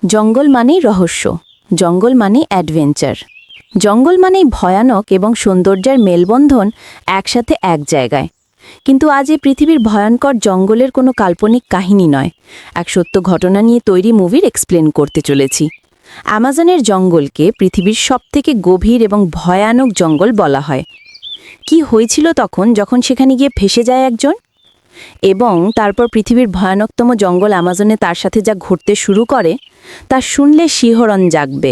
জঙ্গল মানেই রহস্য, জঙ্গল মানেই অ্যাডভেঞ্চার, জঙ্গল মানেই ভয়ানক এবং সৌন্দর্যের মেলবন্ধন একসাথে এক জায়গায়। কিন্তু আজ এই পৃথিবীর ভয়ঙ্কর জঙ্গলের কোনো কাল্পনিক কাহিনী নয়, এক সত্য ঘটনা নিয়ে তৈরি মুভির এক্সপ্লেন করতে চলেছি। অ্যামাজনের জঙ্গলকে পৃথিবীর সবথেকে গভীর এবং ভয়ানক জঙ্গল বলা হয়। কি হয়েছিল তখন যখন সেখানে গিয়ে ফেসে যায় একজন, এবং তারপর পৃথিবীর ভয়ানকতম জঙ্গল অ্যামাজনে তার সাথে যা ঘটতে শুরু করে তা শুনলে শিহরণ জাগবে।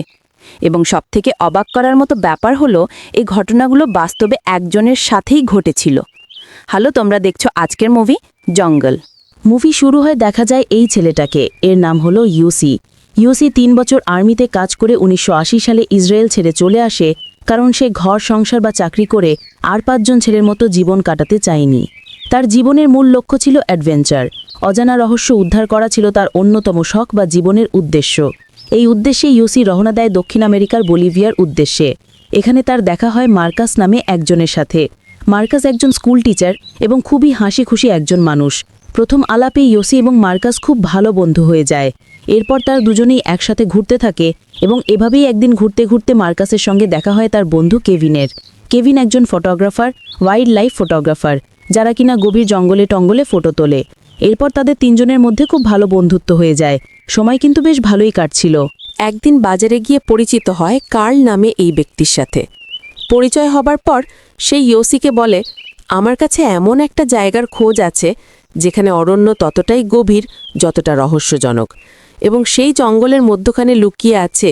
এবং সবথেকে অবাক করার মতো ব্যাপার হলো এই ঘটনাগুলো বাস্তবে একজনের সাথেই ঘটেছিল। হ্যালো, তোমরা দেখছো আজকের মুভি জঙ্গল। মুভি শুরু হয়ে দেখা যায় এই ছেলেটাকে, এর নাম হলো ইউসি। ইউসি 3 বছর আর্মিতে কাজ করে 1980 সালে ইসরায়েল ছেড়ে চলে আসে, কারণ সে ঘর সংসার বা চাকরি করে আর 5 জন ছেলের মতো জীবন কাটাতে চায়নি। তার জীবনের মূল লক্ষ্য ছিল অ্যাডভেঞ্চার, অজানা রহস্য উদ্ধার করা ছিল তার অন্যতম শখ বা জীবনের উদ্দেশ্য। এই উদ্দেশ্যে ইউসি রওনা দেয় দক্ষিণ আমেরিকার বলিভিয়ার উদ্দেশ্যে। এখানে তার দেখা হয় মার্কাস নামে একজনের সাথে। মার্কাস একজন স্কুল টিচার এবং খুবই হাসি খুশি একজন মানুষ। প্রথম আলাপে ইউসি এবং মার্কাস খুব ভালো বন্ধু হয়ে যায়। এরপর তার দুজনেই একসাথে ঘুরতে থাকে এবং এভাবেই একদিন ঘুরতে ঘুরতে মার্কাসের সঙ্গে দেখা হয় তার বন্ধু কেভিনের। কেভিন একজন ফটোগ্রাফার, ওয়াইল্ড লাইফ ফটোগ্রাফার, যারা কিনা গভীর জঙ্গলে টঙ্গলে ফটো তোলে। এরপর তাদের 3 জনের মধ্যে খুব ভালো বন্ধুত্ব হয়ে যায়। সময় কিন্তু বেশ ভালোই কাটছিল। একদিন বাজারে গিয়ে পরিচিত হয় কার্ল নামে এই ব্যক্তির সাথে। পরিচয় হবার পর সেই ইউসিকে বলে, আমার কাছে এমন একটা জায়গার খোঁজ আছে যেখানে অরণ্য ততটাই গভীর যতটা রহস্যজনক, এবং সেই জঙ্গলের মধ্যখানে লুকিয়ে আছে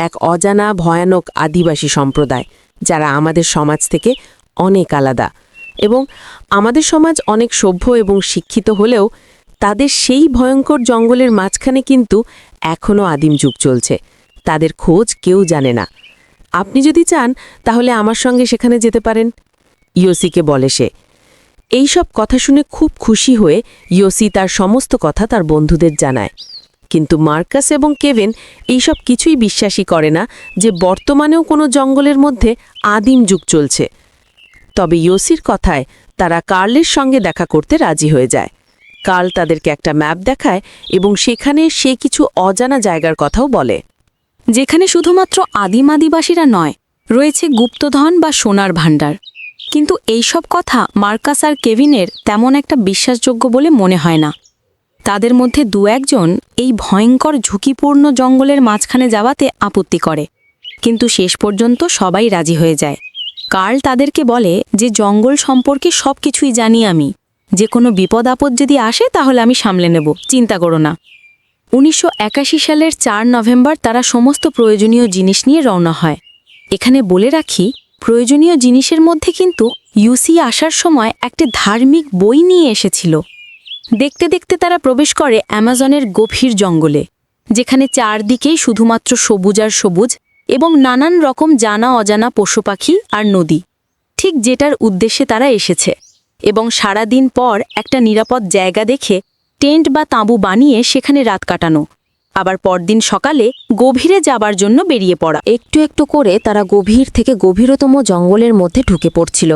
এক অজানা ভয়ানক আদিবাসী সম্প্রদায়, যারা আমাদের সমাজ থেকে অনেক আলাদা। এবং আমাদের সমাজ অনেক সভ্য এবং শিক্ষিত হলেও তাদের সেই ভয়ঙ্কর জঙ্গলের মাঝখানে কিন্তু এখনও আদিম যুগ চলছে। তাদের খোঁজ কেউ জানে না। আপনি যদি চান তাহলে আমার সঙ্গে সেখানে যেতে পারেন, ইউসিকে বলে সে। এইসব কথা শুনে খুব খুশি হয়ে ইউসি তার সমস্ত কথা তার বন্ধুদের জানায়। কিন্তু মার্কাস এবং কেভিন এইসব কিছুই বিশ্বাসই করে না যে বর্তমানেও কোনো জঙ্গলের মধ্যে আদিম যুগ চলছে। তবে ইউসির কথায় তারা কার্লের সঙ্গে দেখা করতে রাজি হয়ে যায়। কার্ল তাদেরকে একটা ম্যাপ দেখায় এবং সেখানে সে কিছু অজানা জায়গার কথাও বলে, যেখানে শুধুমাত্র আদিম আদিবাসীরা নয়, রয়েছে গুপ্তধন বা সোনার ভাণ্ডার। কিন্তু এইসব কথা মার্কাস আর কেভিনের তেমন একটা বিশ্বাসযোগ্য বলে মনে হয় না। তাদের মধ্যে 2-1 এই ভয়ঙ্কর ঝুঁকিপূর্ণ জঙ্গলের মাঝখানে যাওয়াতে আপত্তি করে, কিন্তু শেষ পর্যন্ত সবাই রাজি হয়ে যায়। কার্ল তাদেরকে বলে যে জঙ্গল সম্পর্কে সব কিছুই জানি আমি, যে কোনো বিপদ আপদ যদি আসে তাহলে আমি সামলে নেব, চিন্তা করো না। 1981 সালের 4 নভেম্বর তারা সমস্ত প্রয়োজনীয় জিনিস নিয়ে রওনা হয়। এখানে বলে রাখি, প্রয়োজনীয় জিনিসের মধ্যে কিন্তু ইউসি আসার সময় একটা ধার্মিক বই নিয়ে এসেছিল। দেখতে দেখতে তারা প্রবেশ করে অ্যামাজনের গভীর জঙ্গলে, যেখানে চারদিকেই শুধুমাত্র সবুজ আর সবুজ এবং নানান রকম জানা অজানা পশু পাখি আর নদী, ঠিক যেটার উদ্দেশ্যে তারা এসেছে। এবং সারাদিন পর একটা নিরাপদ জায়গা দেখে টেন্ট বা তাঁবু বানিয়ে সেখানে রাত কাটানো, আবার পরদিন সকালে গভীরে যাবার জন্য বেরিয়ে পড়া। একটু একটু করে তারা গভীর থেকে গভীরতম জঙ্গলের মধ্যে ঢুকে পড়ছিল।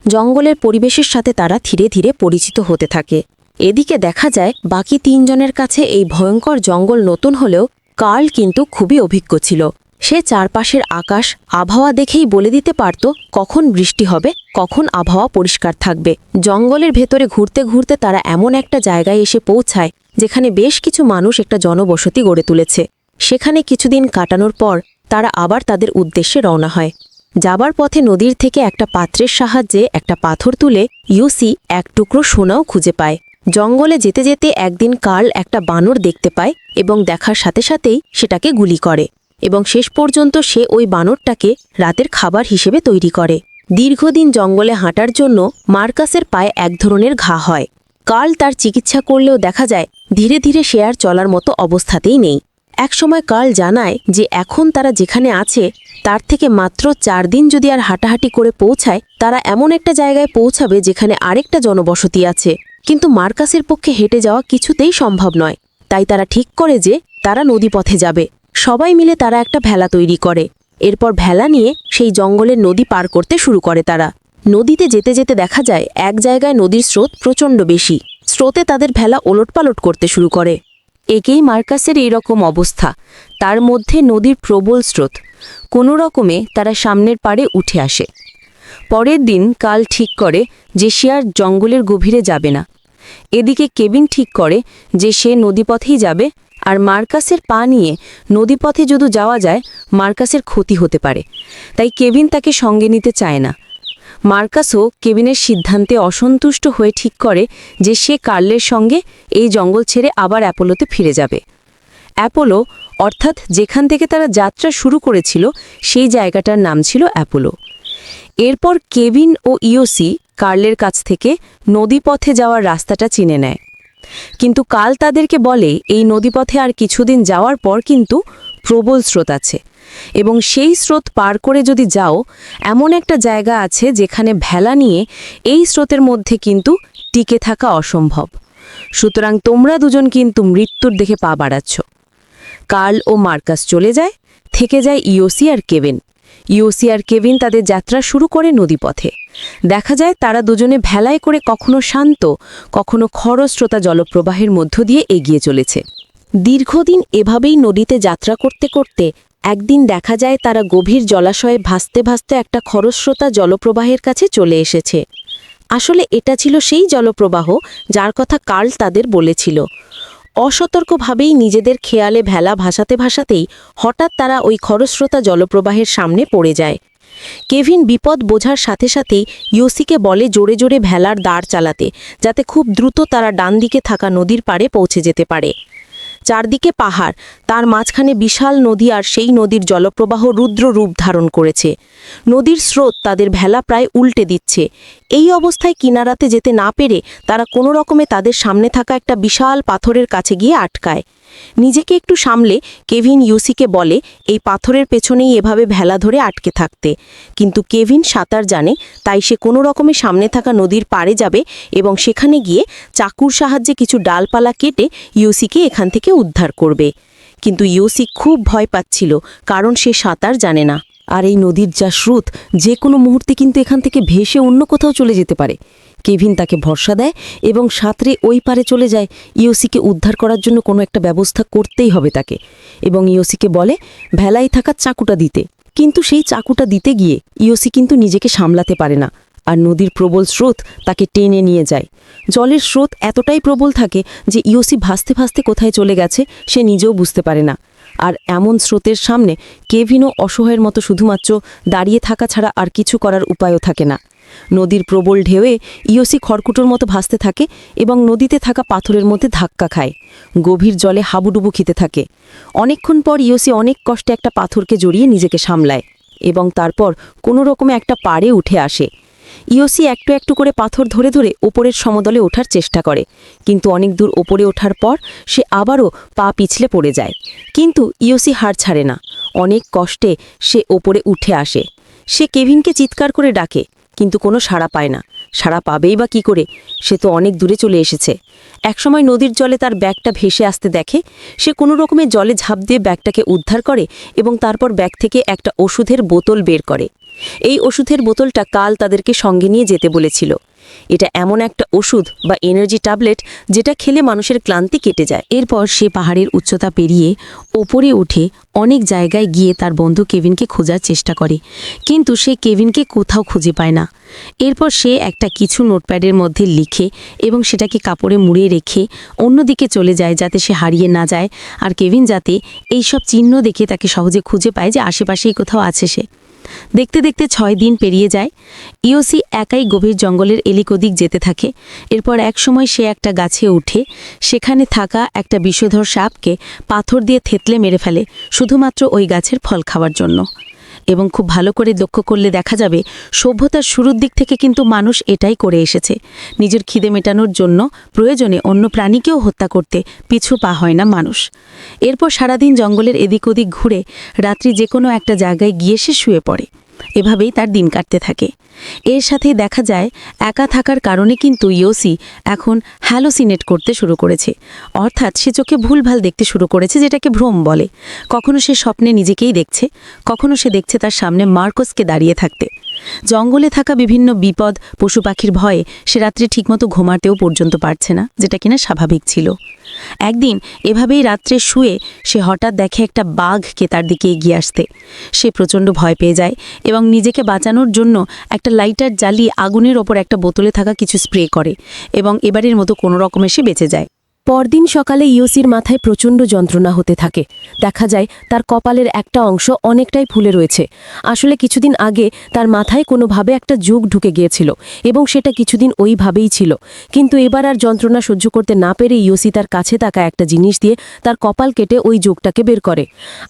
জঙ্গলের পরিবেশের সাথে তারা ধীরে ধীরে পরিচিত হতে থাকে। এদিকে দেখা যায় বাকি 3 জনের কাছে এই ভয়ঙ্কর জঙ্গল নতুন হলেও কার্ল কিন্তু খুবই অভিজ্ঞ ছিল। সে চারপাশের আকাশ আবহাওয়া দেখেই বলে দিতে পারত কখন বৃষ্টি হবে, কখন আবহাওয়া পরিষ্কার থাকবে। জঙ্গলের ভেতরে ঘুরতে ঘুরতে তারা এমন একটা জায়গায় এসে পৌঁছায় যেখানে বেশ কিছু মানুষ একটা জনবসতি গড়ে তুলেছে। সেখানে কিছুদিন কাটানোর পর তারা আবার তাদের উদ্দেশ্যে রওনা হয়। যাবার পথে নদীর থেকে একটা পাত্রের সাহায্যে একটা পাথর তুলে ইউসি এক টুকরো সোনাও খুঁজে পায়। জঙ্গলে যেতে যেতে একদিন কার্ল একটা বানর দেখতে পায় এবং দেখার সাথে সাথেই সেটাকে গুলি করে, এবং শেষ পর্যন্ত সে ওই বানরটাকে রাতের খাবার হিসেবে তৈরি করে। দীর্ঘদিন জঙ্গলে হাঁটার জন্য মার্কাসের পায়ে এক ধরনের ঘা হয়। কার্ল তার চিকিৎসা করলেও দেখা যায় ধীরে ধীরে সে আর চলার মতো অবস্থাতেই নেই। একসময় কার্ল জানায় যে এখন তারা যেখানে আছে তার থেকে মাত্র 4 দিন যদি আর হাঁটাহাঁটি করে পৌঁছায়, তারা এমন একটা জায়গায় পৌঁছাবে যেখানে আরেকটা জনবসতি আছে। কিন্তু মার্কাসের পক্ষে হেঁটে যাওয়া কিছুতেই সম্ভব নয়, তাই তারা ঠিক করে যে তারা নদীপথে যাবে। সবাই মিলে তারা একটা ভেলা তৈরি করে। এরপর ভেলা নিয়ে সেই জঙ্গলের নদী পার করতে শুরু করে তারা। নদীতে যেতে যেতে দেখা যায় এক জায়গায় নদীর স্রোত প্রচণ্ড বেশি। স্রোতে তাদের ভেলা ওলটপালট করতে শুরু করে। একেই মার্কাসের এইরকম অবস্থা, তার মধ্যে নদীর প্রবল স্রোত। কোনো রকমে তারা সামনের পাড়ে উঠে আসে। পরের দিন কাল ঠিক করে যে সে আর জঙ্গলের গভীরে যাবে না। এদিকে কেভিন ঠিক করে যে সে নদীপথেই যাবে, আর মার্কাসের পা নিয়ে নদীপথে যদি যাওয়া যায় মার্কাসের ক্ষতি হতে পারে, তাই কেভিন তাকে সঙ্গে নিতে চায় না। মার্কাসও কেভিনের সিদ্ধান্তে অসন্তুষ্ট হয়ে ঠিক করে যে সে কার্লের সঙ্গে এই জঙ্গল ছেড়ে আবার অ্যাপোলোতে ফিরে যাবে। অ্যাপোলো অর্থাৎ যেখান থেকে তারা যাত্রা শুরু করেছিল সেই জায়গাটার নাম ছিল অ্যাপোলো। এরপর কেভিন ও ইওসি কার্লের কাছ থেকে নদীপথে যাওয়ার রাস্তাটা চিনে নেয়, কিন্তু কাল তাদেরকে বলে এই নদীপথে আর কিছুদিন যাওয়ার পর কিন্তু প্রবল স্রোত আছে, এবং সেই স্রোত পার করে যদি যাও এমন একটা জায়গা আছে যেখানে ভেলা নিয়ে এই স্রোতের মধ্যে কিন্তু টিকে থাকা অসম্ভব। সুতরাং তোমরা দুজন কিন্তু মৃত্যুর দিকে পা বাড়াচ্ছ। কার্ল ও মার্কাস চলে যায়, থেকে যায় ইওসি আর কেভিন। ইওসি আর কেভিন তাদের যাত্রা শুরু করে নদীপথে। দেখা যায় তারা দুজনে ভেলায় করে কখনো শান্ত, কখনো খরস্রোতা জলপ্রবাহের মধ্য দিয়ে এগিয়ে চলেছে। দীর্ঘদিন এভাবেই নদীতে যাত্রা করতে করতে একদিন দেখা যায় তারা গভীর জলাশয়ে ভাসতে ভাসতে একটা খরস্রোতা জলপ্রবাহের কাছে চলে এসেছে। আসলে এটা ছিল সেই জলপ্রবাহ যার কথা কার্ল তাদের বলেছিল। অসতর্কভাবেই নিজেদের খেয়ালে ভেলা ভাসাতে ভাসাতেই হঠাৎ তারা ওই খরস্রোতা জলপ্রবাহের সামনে পড়ে যায়। কেভিন বিপদ বোঝার সাথে সাথেই ইওসিকে বলে জোরে জোরে ভেলার দাঁড় চালাতে, যাতে খুব দ্রুত তারা ডান দিকে থাকা নদীর পাড়ে পৌঁছে যেতে পারে। চারদিকে পাহাড়, তার মাঝখানে বিশাল নদী, আর সেই নদীর জলপ্রবাহ রুদ্র রূপ ধারণ করেছে। নদীর স্রোত তাদের ভেলা প্রায় উল্টে দিচ্ছে। এই অবস্থায় কিনারাতে যেতে না পেরে তারা কোনো রকমে তাদের সামনে থাকা একটা বিশাল পাথরের কাছে গিয়ে আটকায়। নিজেকে একটু সামলে কেভিন ইওসিকে বলে এই পাথরের পেছনেই এভাবে ভেলা ধরে আটকে থাকতে, কিন্তু কেভিন সাঁতার জানে, তাই সে কোনো রকমে সামনে থাকা নদীর পাড়ে যাবে এবং সেখানে গিয়ে চাকুর সাহায্যে কিছু ডালপালা কেটে ইওসিকে এখান থেকে উদ্ধার করবে। কিন্তু ইওসি খুব ভয় পাচ্ছিল, কারণ সে সাঁতার জানে না, আর এই নদীর যা স্রোত যে কোনো মুহূর্তে কিন্তু এখান থেকে ভেসে অন্য কোথাও চলে যেতে পারে। কেভিন তাকে ভরসা দেয় এবং সাঁতরে ওই পারে চলে যায়। ইওসিকে উদ্ধার করার জন্য কোনো একটা ব্যবস্থা করতেই হবে তাকে, এবং ইওসিকে বলে ভেলায় থাকা চাকুটা দিতে। কিন্তু সেই চাকুটা দিতে গিয়ে ইওসি কিন্তু নিজেকে সামলাতে পারে না, আর নদীর প্রবল স্রোত তাকে টেনে নিয়ে যায়। জলের স্রোত এতটাই প্রবল থাকে যে ইওসি ভাসতে ভাসতে কোথায় চলে গেছে সে নিজেও বুঝতে পারে না। আর এমন স্রোতের সামনে কেভিনও অসহায়ের মতো শুধুমাত্র দাঁড়িয়ে থাকা ছাড়া আর কিছু করার উপায়ও থাকে না। নদীর প্রবল ঢেউয়ে ইওসি খড়কুটোর মতো ভাসতে থাকে এবং নদীতে থাকা পাথরের মধ্যে ধাক্কা খায়। গভীর জলে হাবুডুবু খেতে থাকে। অনেকক্ষণ পর ইওসি অনেক কষ্টে একটা পাথরকে জড়িয়ে নিজেকে সামলায় এবং তারপর কোনো রকমে একটা পাড়ে উঠে আসে। ইওসি একটু একটু করে পাথর ধরে ধরে ওপরের সমতলে ওঠার চেষ্টা করে, কিন্তু অনেক দূর ওপরে ওঠার পর সে আবারও পা পিছলে পড়ে যায়। কিন্তু ইওসি হার ছাড়ে না। অনেক কষ্টে সে ওপরে উঠে আসে। সে কেভিনকে চিৎকার করে ডাকে, কিন্তু কোনো সাড়া পায় না। সাড়া পাবেই বা কী করে? সে তো অনেক দূরে চলে এসেছে। একসময় নদীর জলে তার ব্যাগটা ভেসে আসতে দেখে। সে কোনো রকমের জলে ঝাঁপ দিয়ে ব্যাগটাকে উদ্ধার করে এবং তারপর ব্যাগ থেকে একটা ওষুধের বোতল বের করে। এই ওষুধের বোতলটা কাল তাদেরকে সঙ্গে নিয়ে যেতে বলেছিল। এটা এমন একটা ওষুধ বা এনার্জি ট্যাবলেট যেটা খেলে মানুষের ক্লান্তি কেটে যায়। এরপর সে পাহাড়ের উচ্চতা পেরিয়ে ওপরে উঠে অনেক জায়গায় গিয়ে তার বন্ধু কেভিনকে খোঁজার চেষ্টা করে, কিন্তু সে কেভিনকে কোথাও খুঁজে পায় না। এরপর সে একটা কিছু নোটপ্যাডের মধ্যে লিখে এবং সেটাকে কাপড়ে মুড়িয়ে রেখে অন্যদিকে চলে যায়, যাতে সে হারিয়ে না যায়, আর কেভিন যাতে এই সব চিহ্ন দেখে তাকে সহজে খুঁজে পায় যে আশেপাশেই কোথাও আছে সে। দেখতে দেখতে 6 দিন পেরিয়ে যায়। ইওসি একাই গভীর জঙ্গলের এদিক ওদিক যেতে থাকে। এরপর এক সময় সে একটা গাছে উঠে সেখানে থাকা একটা বিষধর সাপকে পাথর দিয়ে থেতলে মেরে ফেলে, শুধুমাত্র ওই গাছের ফল খাওয়ার জন্য। এবং খুব ভালো করে লক্ষ্য করলে দেখা যাবে সভ্যতার শুরুর দিক থেকে কিন্তু মানুষ এটাই করে এসেছে। নিজের খিদে মেটানোর জন্য প্রয়োজনে অন্য প্রাণীকেও হত্যা করতে পিছু পা হয় না মানুষ। এরপর সারাদিন জঙ্গলের এদিক ওদিক ঘুরে রাত্রি যে কোনো একটা জায়গায় গিয়ে সে শুয়ে পড়ে। এভাবেই তার দিন কাটতে থাকে। এর সাথে দেখা যায় একা থাকার কারণে কিন্তু ইওসি এখন হ্যালোসিনেট করতে শুরু করেছে, অর্থাৎ সে চোখে ভুলভাল দেখতে শুরু করেছে, যেটাকে ভ্রম বলে। কখনো সে স্বপ্নে নিজেকেই দেখছে, কখনো সে দেখছে তার সামনে মার্কোসকে দাঁড়িয়ে থাকতে। জঙ্গলে থাকা বিভিন্ন বিপদ পশু পাখির ভয়ে সে রাত্রে ঠিকমতো ঘুমাতেও পর্যন্ত পারছে না, যেটা কিনা স্বাভাবিক ছিল। একদিন এভাবেই রাত্রে শুয়ে সে হঠাৎ দেখে একটা বাঘকে তার দিকে এগিয়ে আসতে। সে প্রচণ্ড ভয় পেয়ে যায় এবং নিজেকে বাঁচানোর জন্য একটা লাইটার জ্বালিয়ে আগুনের ওপর একটা বোতলে থাকা কিছু স্প্রে করে এবং এবারের মতো কোনো রকমে সে বেঁচে যায়। পরদিন সকালে ইউসির মাথায় প্রচণ্ড যন্ত্রণা হতে থাকে। দেখা যায় তার কপালের একটা অংশ অনেকটাই ফুলে রয়েছে। আসলে কিছুদিন আগে তার মাথায় কোনোভাবে একটা যোগ ঢুকে গিয়েছিল এবং সেটা কিছুদিন ওইভাবেই ছিল। কিন্তু এবার আর যন্ত্রণা সহ্য করতে না পেরে ইউসি তার কাছে থাকা একটা জিনিস দিয়ে তার কপাল কেটে ওই যোগটাকে বের করে।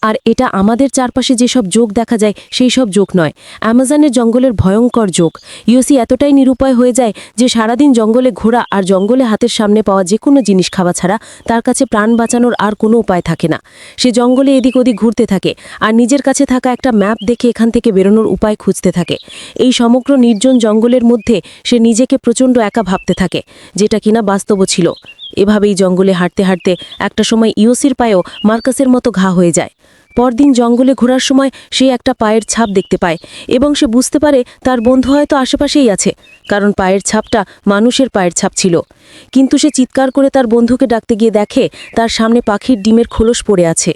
আর এটা আমাদের চারপাশে যেসব যোগ দেখা যায় সেই সব যোগ নয়, অ্যামাজনের জঙ্গলের ভয়ঙ্কর যোগ। ইউসি এতটাই নিরুপায় হয়ে যায় যে সারাদিন জঙ্গলে ঘোরা আর জঙ্গলে হাতের সামনে পাওয়া যে কোনো জিনিস খাওয়া ছাড়া তার কাছে প্রাণ বাঁচানোর আর কোনো উপায় থাকে না। সে জঙ্গলে এদিক ওদিক ঘুরতে থাকে আর নিজের কাছে থাকা একটা ম্যাপ দেখে এখান থেকে বেরোনোর উপায় খুঁজতে থাকে। এই সমগ্র নির্জন জঙ্গলের মধ্যে সে নিজেকে প্রচণ্ড একা ভাবতে থাকে, যেটা কিনা বাস্তবও ছিল। এভাবেই জঙ্গলে হাঁটতে হাঁটতে একটা সময় ইউসির পায়েও মার্কাসের মতো ঘা হয়ে যায়। পরদিন জঙ্গলে ঘোরার সময় সে একটা পায়ের ছাপ দেখতে পায় এবং সে বুঝতে পারে তার বন্ধু হয়তো আশেপাশেই আছে, কারণ পায়ের ছাপটা মানুষের পায়ের ছাপ ছিল। কিন্তু সে চিৎকার করে তার বন্ধুকে ডাকতে গিয়ে দেখে তার সামনে পাখির ডিমের খোলস পড়ে আছে।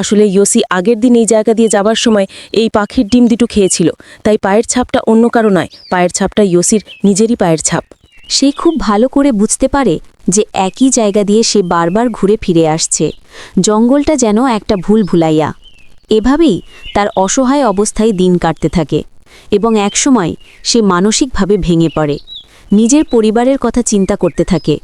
আসলে ইউসি আগের দিন এই জায়গা দিয়ে যাবার সময় এই পাখির ডিম দুটো খেয়েছিল, তাই পায়ের ছাপটা অন্য কারো নয়, পায়ের ছাপটা ইউসির নিজেরই পায়ের ছাপ। সে খুব ভালো করে বুঝতে পারে যে একই জায়গা দিয়ে সে বারবার ঘুরে ফিরে আসছে। জঙ্গলটা যেন একটা ভুল ভুলাইয়া। এভাবেই তার অসহায় অবস্থায় দিন কাটতে থাকে এবং একসময় সে মানসিকভাবে ভেঙে পড়ে। নিজের পরিবারের কথা চিন্তা করতে থাকে।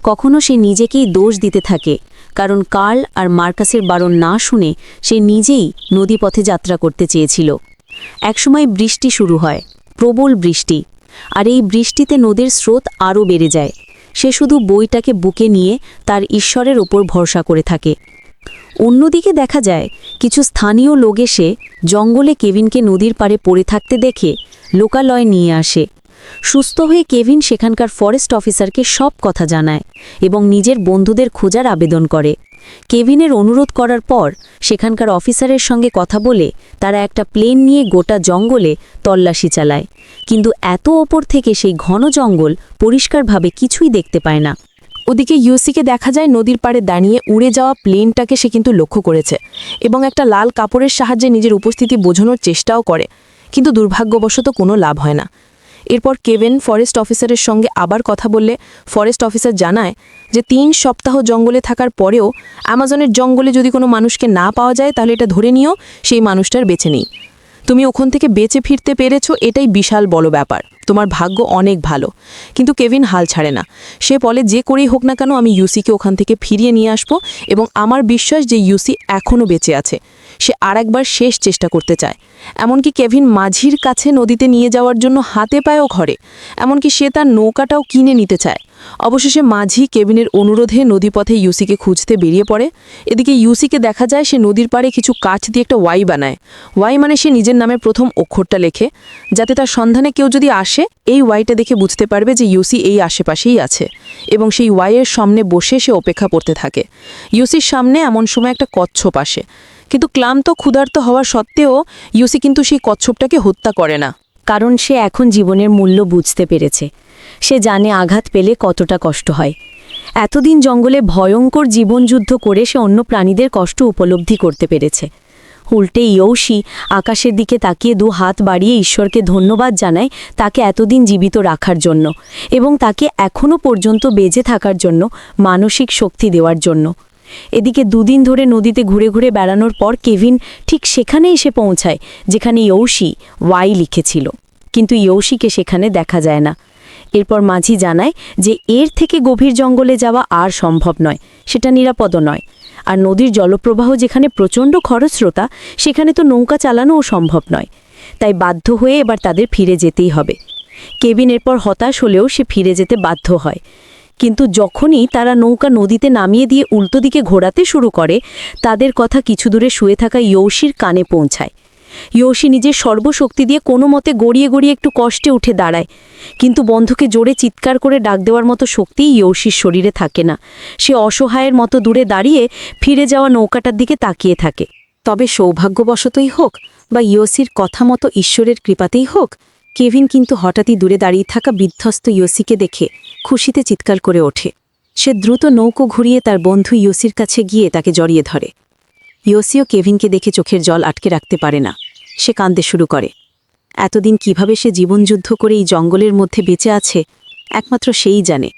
কখনো সে নিজেকেই দোষ দিতে থাকে, কারণ কার্ল আর মার্কাসের বারণ না শুনে সে নিজেই নদীপথে যাত্রা করতে চেয়েছিল। একসময় বৃষ্টি শুরু হয়, প্রবল বৃষ্টি, আর এই বৃষ্টিতে নদীর স্রোত আরও বেড়ে যায়। সে শুধু বইটাকে বুকে নিয়ে তার ঈশ্বরের ওপর ভরসা করে থাকে। অন্যদিকে দেখা যায় কিছু স্থানীয় লোক এসে জঙ্গলে কেভিনকে নদীর পাড়ে পড়ে থাকতে দেখে লোকালয় নিয়ে আসে। সুস্থ হয়ে কেভিন সেখানকার ফরেস্ট অফিসারকে সব কথা জানায় এবং নিজের বন্ধুদের খোঁজার আবেদন করে। কেভিনের অনুরোধ করার পর সেখানকার অফিসারের সঙ্গে কথা বলে তারা একটা প্লেন নিয়ে গোটা জঙ্গলে তল্লাশি চালায়। কিন্তু এত ওপর থেকে সেই ঘন জঙ্গল পরিষ্কারভাবে কিছুই দেখতে পায় না। ওদিকে ইউসিকে দেখা যায় নদীর পাড়ে দাঁড়িয়ে উড়ে যাওয়া প্লেনটাকে সে কিন্তু লক্ষ্য করেছে এবং একটা লাল কাপড়ের সাহায্যে নিজের উপস্থিতি বোঝানোর চেষ্টাও করে, কিন্তু দুর্ভাগ্যবশত কোনো লাভ হয় না। এরপর কেভিন ফরেস্ট অফিসারের সঙ্গে আবার কথা বললে ফরেস্ট অফিসার জানায় যে 3 সপ্তাহ জঙ্গলে থাকার পরেও অ্যামাজনের জঙ্গলে যদি কোনো মানুষকে না পাওয়া যায় তাহলে এটা ধরে নিও সেই মানুষটার বেঁচে নেই। তুমি ওখান থেকে বেঁচে ফিরতে পেরেছো, এটাই বিশাল বড় ব্যাপার, তোমার ভাগ্য অনেক ভালো। কিন্তু কেভিন হাল ছাড়ে না। সে বলে যে করেই হোক না কেন আমি ইউসিকে ওখান থেকে ফিরিয়ে নিয়ে আসবো এবং আমার বিশ্বাস যে ইউসি এখনও বেঁচে আছে। সে আরেকবার শেষ চেষ্টা করতে চায়। এমনকি কেভিন মাঝির কাছে নদীতে নিয়ে যাওয়ার জন্য হাতে পায়েও ঘরে, এমনকি সে তার নৌকাটাও কিনে নিতে চায়। অবশেষে মাঝি কেভিনের অনুরোধে নদীপথে ইউসিকে খুঁজতে বেরিয়ে পড়ে। এদিকে ইউসিকে দেখা যায় সে নদীর পাড়ে কিছু কাঠ দিয়ে একটা ওয়াই বানায়। ওয়াই মানে সে নিজের নামের প্রথম অক্ষরটা লেখে, যাতে তার সন্ধানে কেউ যদি আসে এই ওয়াইটা দেখে বুঝতে পারবে যে ইউসি এই আশেপাশেই আছে এবং সেই ওয়াইয়ের সামনে বসে সে অপেক্ষা করতে থাকে। ইউসির সামনে এমন সময় একটা কচ্ছপ আসে, কিন্তু ক্লান্ত ক্ষুধার্ত হওয়া সত্ত্বেও ইউসি কিন্তু সেই কচ্ছপটাকে হত্যা করে না, কারণ সে এখন জীবনের মূল্য বুঝতে পেরেছে। সে জানে আঘাত পেলে কতটা কষ্ট হয়। এতদিন জঙ্গলে ভয়ঙ্কর জীবনযুদ্ধ করে সে অন্য প্রাণীদের কষ্ট উপলব্ধি করতে পেরেছে। উল্টে ইয়ৌশি আকাশের দিকে তাকিয়ে 2 হাত বাড়িয়ে ঈশ্বরকে ধন্যবাদ জানায় তাকে এতদিন জীবিত রাখার জন্য এবং তাকে এখনও পর্যন্ত বেঁচে থাকার জন্য মানসিক শক্তি দেওয়ার জন্য। এদিকে 2 দিন ধরে নদীতে ঘুরে ঘুরে বেড়ানোর পর কেভিন ঠিক সেখানে এসে পৌঁছায় যেখানে ইয়ৌশি ওয়াই লিখেছিল, কিন্তু ইয়ৌশিকে সেখানে দেখা যায় না। এরপর মাঝি জানায় যে এর থেকে গভীর জঙ্গলে যাওয়া আর সম্ভব নয়, সেটা নিরাপদও নয়। আর নদীর জলপ্রবাহ যেখানে প্রচণ্ড খরস্রোতা, সেখানে তো নৌকা চালানোও সম্ভব নয়। তাই বাধ্য হয়ে এবার তাদের ফিরে যেতেই হবে। কেভিন এরপর হতাশ হলেও সে ফিরে যেতে বাধ্য হয়। কিন্তু যখনই তারা নৌকা নদীতে নামিয়ে দিয়ে উল্টো দিকে ঘোরাতে শুরু করে, তাদের কথা কিছু দূরে শুয়ে থাকা ইয়ৌশির কানে পৌঁছায়। ইয়ৌশি নিজের সর্বশক্তি দিয়ে কোনো মতে গড়িয়ে গড়িয়ে একটু কষ্টে উঠে দাঁড়ায়, কিন্তু বন্ধুকে জোরে চিৎকার করে ডাক দেওয়ার মতো শক্তিই ইয়ৌশির শরীরে থাকে না। সে অসহায়ের মতো দূরে দাঁড়িয়ে ফিরে যাওয়া নৌকাটার দিকে তাকিয়ে থাকে। তবে সৌভাগ্যবশতই হোক বা ইয়ৌশির কথা মতো ঈশ্বরের কৃপাতেই হোক, কেভিন কিন্তু হঠাৎই দূরে দাঁড়িয়ে থাকা বিধ্বস্ত ইয়োসিকে দেখে খুশিতে চিৎকার করে ওঠে। সে দ্রুত নৌকো ঘুরিয়ে তার বন্ধু ইয়োসির কাছে গিয়ে তাকে জড়িয়ে ধরে। ইয়োসিও কেভিনকে দেখে চোখের জল আটকে রাখতে পারে না। সে কাঁদতে শুরু করে। এতদিন কিভাবে সে জীবনযুদ্ধ করে এই জঙ্গলের মধ্যে বেঁচে আছে একমাত্র সেই জানে।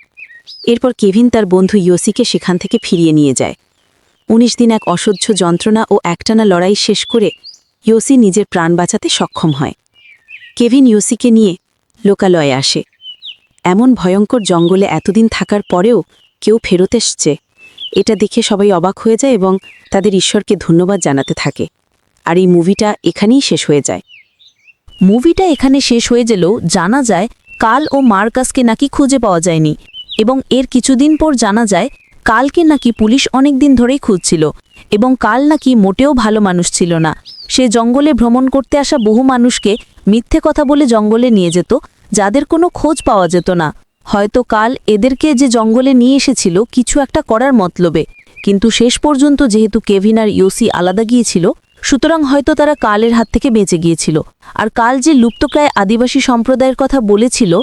এরপর কেভিন তার বন্ধু ইয়োসিকে সেখান থেকে ফিরিয়ে নিয়ে যায়। ১৯ দিন এক অসহ্য যন্ত্রণা ও একটানা লড়াই শেষ করে ইয়োসি নিজের প্রাণ বাঁচাতে সক্ষম হয়। কেভিন ইয়োসিকে নিয়ে লোকালয়ে আসে। এমন ভয়ঙ্কর জঙ্গলে এতদিন থাকার পরেও কেউ ফেরত এসছে, এটা দেখে সবাই অবাক হয়ে যায় এবং তাদের ঈশ্বরকে ধন্যবাদ জানাতে থাকে। আর এই মুভিটা এখানেই শেষ হয়ে যায়। মুভিটা এখানে শেষ হয়ে গেলেও জানা যায় কাল ও মার্কাসকে নাকি খুঁজে পাওয়া যায়নি, এবং এর কিছুদিন পর জানা যায় কালকে নাকি পুলিশ অনেক দিন ধরেই খুঁজছিল, এবং কাল নাকি মোটেও ভালো মানুষ ছিল না। সে জঙ্গলে ভ্রমণ করতে আসা বহু মানুষকে মিথ্যে কথা বলে জঙ্গলে নিয়ে যেত, যাদের কোনো খোঁজ পাওয়া যেত না। হয়তো কাল এদেরকে যে জঙ্গলে নিয়ে এসেছিল কিছু একটা করার মতলবে, কিন্তু শেষ পর্যন্ত যেহেতু কেভিন আর ইয়োসি আলাদা গিয়েছিল, সুতরাং হয়তো তারা কালের হাত থেকে বেঁচে গিয়েছিল। আর কাল যে লুপ্তপ্রায় আদিবাসী সম্প্রদায়ের কথা বলেছিল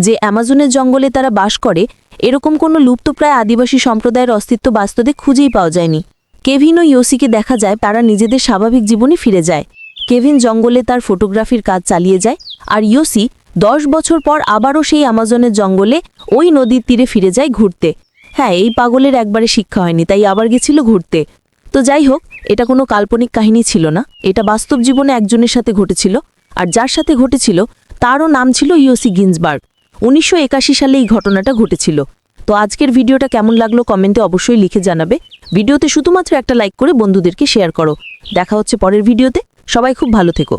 যে অ্যামাজনের জঙ্গলে তারা বাস করে, এরকম কোনো লুপ্তপ্রায় আদিবাসী সম্প্রদায়ের অস্তিত্ব বাস্তবে খুঁজেই পাওয়া যায়নি। কেভিন ও ইয়োসিকে দেখা যায় তারা নিজেদের স্বাভাবিক জীবনে ফিরে যায়। কেভিন জঙ্গলে তার ফটোগ্রাফির কাজ চালিয়ে যায়, আর ইয়োসি 10 বছর পর আবারও সেই অ্যামাজনের জঙ্গলে ওই নদীর তীরে ফিরে যায় ঘুরতে। হ্যাঁ, এই পাগলের একবারে শিক্ষা হয়নি, তাই আবার গেছিল ঘুরতে। তো যাই হোক, এটা কোনো কাল্পনিক কাহিনী ছিল না, এটা বাস্তব জীবনে একজনের সাথে ঘটেছিল, আর যার সাথে ঘটেছিল তারও নাম ছিল ইয়োসি গিন্সবার্গ। 1981 সালে এই ঘটনাটা ঘটেছিল। তো আজকের ভিডিওটা কেমন লাগলো কমেন্টে অবশ্যই লিখে জানাবে। ভিডিওতে শুধুমাত্র একটা লাইক করে বন্ধুদেরকে শেয়ার করো। দেখা হচ্ছে পরের ভিডিওতে। সবাই খুব ভালো থেকো।